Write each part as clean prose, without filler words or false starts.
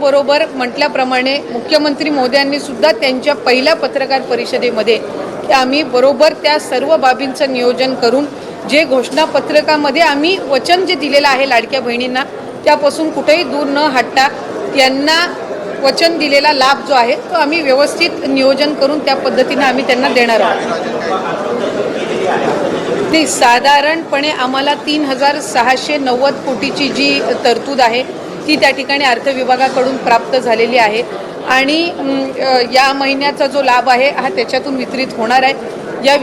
त्याचबरोबर म्हटल्याप्रमाणे मुख्यमंत्री मोदयांनी सुद्धा त्यांच्या पहिल्या पत्रकार परिषदेमध्ये आम्ही बरोबर त्या सर्व बाबींचं नियोजन करून जे घोषणापत्रकामध्ये आम्ही वचन जे दिलेलं आहे लाडक्या बहिणींना त्यापासून कुठेही दूर न हटता त्यांना वचन दिलेला लाभ जो आहे तो आम्ही व्यवस्थित नियोजन करून त्या पद्धतीने आम्ही त्यांना देणार आहोत। नाही, साधारणपणे आम्हाला 3690 कोटीची जी तरतूद आहे ती त्या ठिकाणी अर्थ विभागाकडून प्राप्त झालेली आहे आणि या महिन्याचा जो लाभ आहे हा त्याच्यातून वितरित होणार आहे। या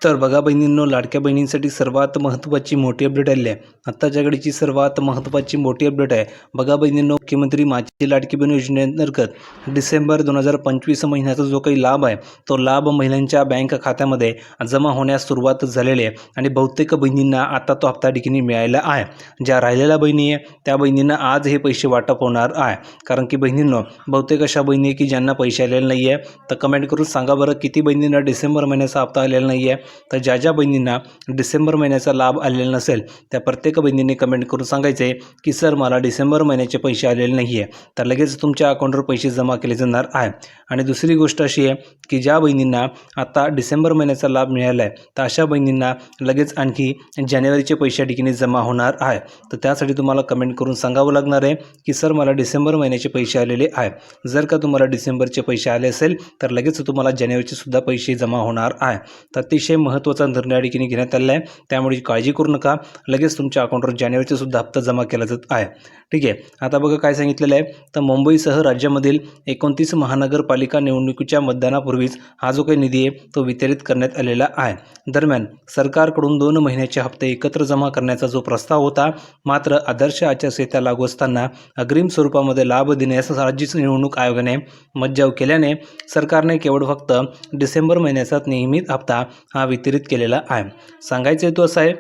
तर बघा बहिणींनो, लाडक्या बहिणींसाठी सर्वात महत्त्वाची मोठी अपडेट आली आहे। आत्ताच्या घडीची सर्वात महत्त्वाची मोठी अपडेट आहे। बघा बहिणींनो, मुख्यमंत्री माझी लाडकी बहीण योजनेअंतर्गत डिसेंबर 2025 महिन्याचा जो काही लाभ आहे तो लाभ महिलांच्या बँक खात्यामध्ये जमा होण्यास सुरुवात झालेली आहे आणि बहुतेक बहिणींना आता तो हप्ता ठिकाणी मिळाला आहे। ज्या राहिलेल्या बहिणी आहे त्या बहिणींना आज हे पैसे वाटप होणार आहे। कारण की बहिणींनो, बहुतेक अशा बहिणी आहे की ज्यांना पैसे आलेले नाही आहे, तर कमेंट करून सांगा बरं किती बहिणींना डिसेंबर महिन्याचा हप्ता आलेला नाही आहे। तर ज्या ज्या बहिणींना डिसेंबर महिन्याचा लाभ आलेला नसेल त्या प्रत्येक बहिणींनी कमेंट करून सांगायचे की सर मला डिसेंबर महिन्याचे पैसे आलेले नाही आहे, तर लगेच तुमच्या अकाउंटवर पैसे जमा केले जाणार आहे। आणि दुसरी गोष्ट अशी आहे की ज्या बहिणींना आता डिसेंबर महिन्याचा लाभ मिळाला आहे तर अशा बहिणींना लगेच आणखी जानेवारीचे पैसे ठिकाणी जमा होणार आहे। तर त्यासाठी तुम्हाला कमेंट करून सांगावं लागणार आहे की सर मला डिसेंबर महिन्याचे पैसे आलेले आहे। जर का तुम्हाला डिसेंबरचे पैसे आले असेल तर लगेच तुम्हाला जानेवारीचे सुद्धा पैसे जमा होणार आहे। तर अतिशय महत्त्वाचा निर्णय ठिकाणी घेण्यात आलेला आहे, त्यामुळे काळजी करू नका, लगेच तुमच्या अकाउंटवर जानेवारीचे सुद्धा हप्ता जमा केला जात आहे। ठीक आहे, आता बघा काय सांगितलेलं आहे, तर मुंबईसह राज्यामधील 29 महानगरपालिका निवडणुकीच्या मतदानापूर्वीच हा जो काही निधी आहे तो वितरित करण्यात आलेला आहे। दरम्यान सरकारकडून 2 महिन्याचे हप्ते एकत्र जमा करण्याचा जो प्रस्ताव होता, मात्र आदर्श आचारसंहिता लागू असताना अग्रिम स्वरूपामध्ये लाभ देण्यास राज्य निवडणूक आयोगाने मज्जाव केल्याने सरकारने केवळ फक्त डिसेंबर महिन्याचा नियमित हप्ता हा वितरित केलेला आहे। सांगायचं हेतू असा आहे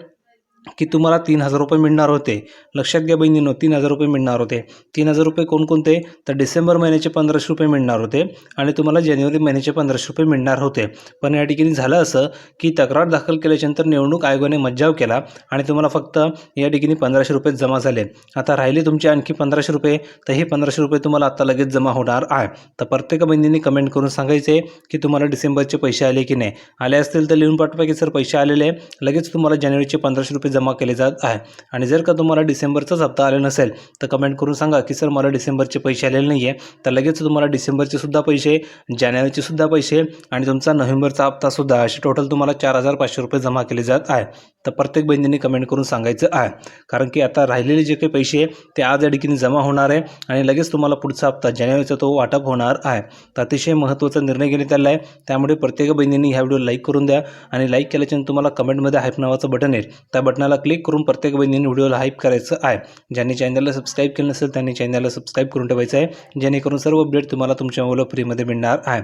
की तुम्हाला 3000 रुपये मिळणार होते। लक्षात घ्या बहिणींनो, 3000 रुपये मिळणार होते। 3000 रुपये कोणकोणते, तर डिसेंबर महिन्याचे 1500 रुपये मिळणार होते आणि तुम्हाला जानेवारी महिन्याचे 1500 रुपये मिळणार होते। पण या ठिकाणी झालं असं की तक्रार दाखल केल्यानंतर निवडणूक आयोगाने मज्जाव केला आणि तुम्हाला फक्त या ठिकाणी 1500 रुपये जमा झाले। आता राहिले तुमचे आणखी 1500 रुपये, तर हे 1500 रुपये तुम्हाला आता लगेच जमा होणार आहे। तर प्रत्येक बहिणींनी कमेंट करून सांगायचे की तुम्हाला डिसेंबरचे पैसे आले की नाही, आले असतील तर लिहून पाठवा की सर पैसे आलेले, लगेच तुम्हाला जानेवारीचे 1500 रुपये जमा केले जात आहे। आणि जर का तुम्हाला डिसेंबरचाच हप्ता आले नसेल तर कमेंट करून सांगा की सर मला डिसेंबरचे पैसे आलेले नाही आहे, तर लगेच तुम्हाला डिसेंबरचे सुद्धा पैसे, जानेवारीचे सुद्धा पैसे आणि तुमचा नोव्हेंबरचा हप्ता सुद्धा असे टोटल तुम्हाला 4500 रुपये जमा केले जात आहे। तर प्रत्येक बहिणींनी कमेंट करून सांगायचं आहे, कारण की आता राहिलेले जे काही पैसे ते आज या ठिकाणी जमा होणार आहे आणि लगेच तुम्हाला पुढचा हप्ता जानेवारीचा तो वाटप होणार आहे। तर अतिशय महत्त्वाचा निर्णय घेण्यात आला आहे, त्यामुळे प्रत्येक बहिणींनी ह्या व्हिडिओ लाईक करून द्या आणि लाईक केल्याच्यानंतर तुम्हाला कमेंटमध्ये हाईप नावाचं बटन आहे, त्या बटनाला क्लिक करून प्रत्येक बहिणींनी व्हिडिओला हाईप करायचं आहे। ज्यांनी चॅनलला सबस्क्राईब केलं नसेल त्यांनी चॅनलला सबस्क्राईब करून ठेवायचं आहे, जेणेकरून सर्व अपडेट तुम्हाला तुमच्या मोबाईलवर फ्रीमध्ये मिळणार आहे।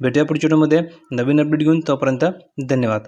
भेटूया पुढच्या व्हिडिओमध्ये नवीन अपडेट घेऊन, तोपर्यंत धन्यवाद।